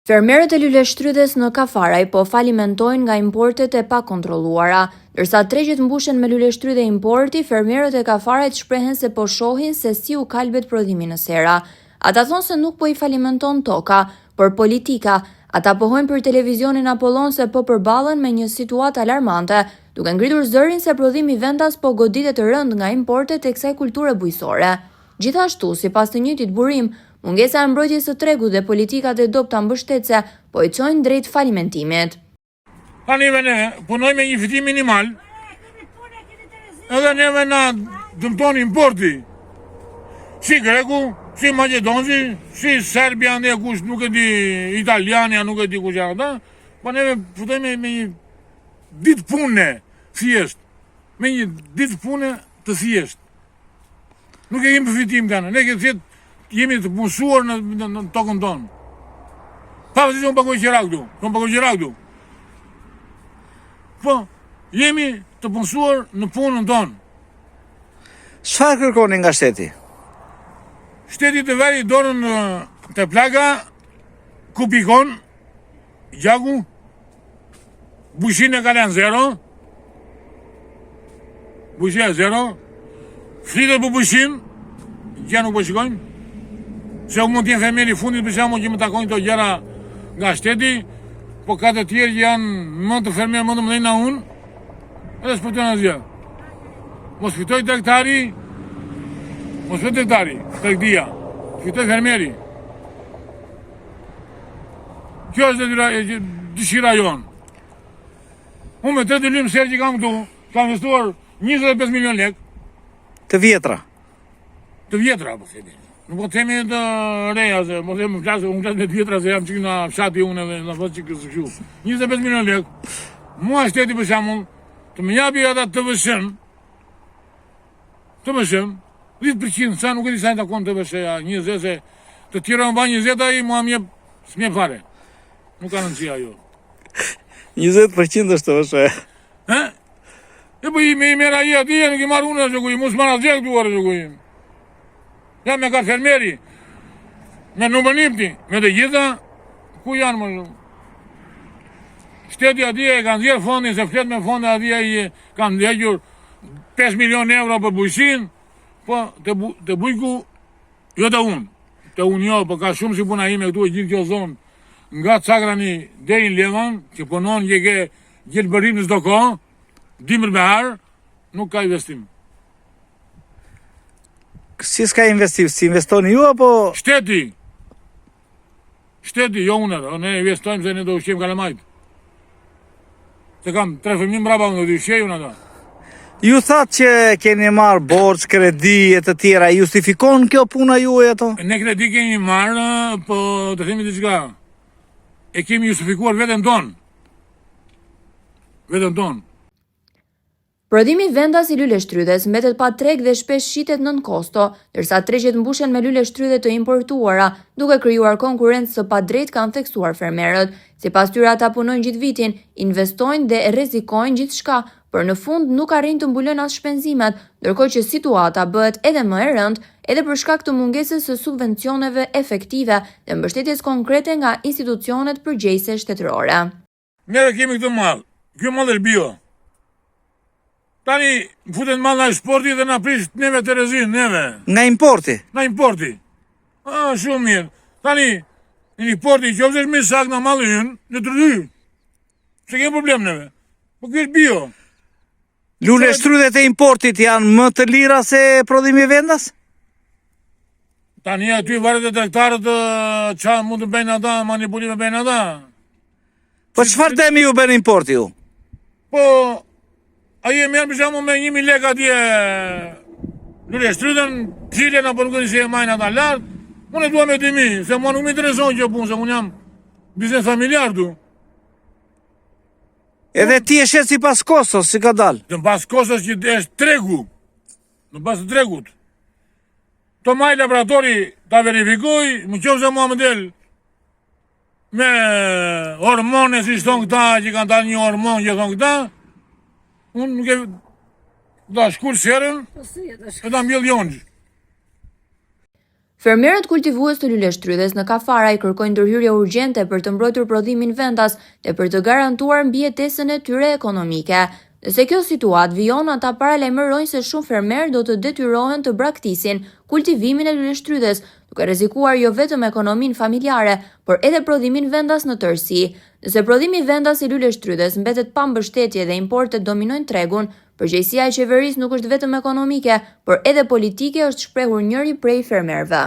Fermerët e luleshtrydhes në Kafaraj po falimentojnë nga importet e pakontrolluara. Ndërsa tregjet mbushen me luleshtrydhe importi, fermerët e Kafarajt shprehen se po shohin se si u kalbet prodhimi në sera. Ata thonë se nuk po i falimenton toka, por politika. Ata pohojnë për televizionin Apollon se po përballen me një situatë alarmante, duke ngritur zërin se prodhimi vendas po goditet rënd nga importet e kësaj kulture bujqësore. Gjithashtu, sipas të njëjtit burim, mungesa e mbrojtjes së tregut dhe politikat e dobta mbështetëse po i çojnë drejt falimentimit. Tani ne punojmë me një fitim minimal. Edhe neve na dëmton importi. Si greku, si maqedonzi, si Serbia, ne kush nuk e di, Italiania nuk e di kush janë ata, po neve futojmë me një ditë pune thjesht. Me një ditë pune të thjesht. Nuk e kemi përfitim kanë, ne jemi të punësuar në tokën tonë. Pa vëzit unë pagoj qera këtu. Po, jemi të punësuar në punën tonë. Çfarë kërkoni nga shteti? Shteti të veri dorën të plaka, ku pikon, gjaku, bujshin e kalen zero, bujshin e zero, flitet për bujshin, që nuk po shikojnë, se u mund t'jen fermeri fundit për shembull që më takojnë këto gjëra nga shteti, po ka të tjerë që janë më të fermerë më të mëdhenj na unë, edhe s'fitojnë asgjë. Mos fitoj tregtari, tregtia, fitoj fermeri. Kjo është dëshira jonë. Unë me 3 lymë serë që kam këtu, kam investuar 25 milion lek. Të vjetra? Të vjetra, po themi. Nuk po themi të reja, se po themi unë flasë me të vjetra, se jam që nga fshati unë dhe në fëtë që kësë këshu. 25 milion lek. Mua shteti për shamull, të më japi ata të vëshëm, 10%, sa nuk e di sa në takon të vëshëja, 20, se të tjera më ba 20 a i, mua s'mjep fare. Nuk ka nënësia jo. 20% është të vëshëja. E po i mera i ati, nuk i marrë unë e shëkuj, mu s'mara gjek duar e shëkuj. Ja me ka fermeri, me numërnipti, me të gjitha, ku janë më shumë? Shteti ati e kanë zjerë fondin, se flet me fonde ati e i kanë ndjegjur 5 milion euro për bujqin, po të bujku, jo të unë. Të unë jo, po ka shumë si puna ime këtu e gjithë kjo zonë, nga Cakrani deri në Levan, që punon që ke gjithë bërim në s'do kohë, dimër me harë, nuk ka investim. Si s'ka investim? Si investoni ju apo? Shteti, jo unë, ne investojmë se ne do ushqim kalamajt. Se kam 3 fëmijë mbrapa unë do ushqej unë ata. Ju thatë që keni marrë borç, kredi e të tjera, justifikon kjo puna ju e ato? Ne kredi kemi marrë, po të themi diçka. E kemi justifikuar veten tonë. Prodhimi vendas i luleshtrydhes mbetet pa treg dhe shpesh shitet nën kosto, ndërsa tregjet mbushen me luleshtrydhe të importuara, duke krijuar konkurrencë së padrejtë kanë theksuar fermerët. Sipas tyre ata punojnë gjithë vitin, investojnë dhe rrezikojnë gjithçka, por në fund nuk arrin të mbulojnë as shpenzimet, ndërkohë që situata bëhet edhe më e rëndë, edhe për shkak të mungesës së subvencioneve efektive dhe mbështetjes konkrete nga institucionet përgjegjëse shtetërore. Ne kemi këtë mall. Ky mall është bio. Tani futet mall nga eksporti dhe na prish neve Terezin, neve. Nga importi? Nga importi. Shumë mirë. Tani, në importi, që ofëzesh me sak nga malli ynë, në të dy. Se kemë problem neve. Po kjo është bio. Luleshtrydhet e importit janë më të lira se prodhimi vendas? Tani aty varet e tregtarët qa mund të bëjnë ata, manipulime bëjnë ata. Po çfarë temi ju bën importi ju? Po, aji e merë për shamu me 1.000 lek atje luleshtrydhen, qile në përgëdi se e majnë ata lartë, unë e dua me 2.000, se mua nuk më intereson që punë, se unë jam biznes familjar tu. Edhe ti e shet si pas Kosovës, si ka dalë? Në pas Kosovës që është tregu, në pas të tregut. To maj laboratori ta verifikoj, më qofë se mua më del me hormone si shton këta, që kanë dalë një hormon që thon këta, unë nuk e da shkur serën, e da mbjell jonjë. Fermerët kultivues të luleshtrydhes në Kafaraj kërkojnë ndërhyrje urgjente për të mbrojtur prodhimin vendas dhe për të garantuar mbijetesën e tyre ekonomike. Nëse kjo situatë vijon, ata paralajmërojnë se shumë fermerë do të detyrohen të braktisin kultivimin e luleshtrydhes, duke rrezikuar jo vetëm ekonominë familjare, por edhe prodhimin vendas në tërësi. Nëse prodhimi vendas i luleshtrydhes mbetet pa mbështetje dhe importet dominojnë tregun, përgjegjësia e qeverisë nuk është vetëm ekonomike, por edhe politike, është shprehur njëri prej fermerëve.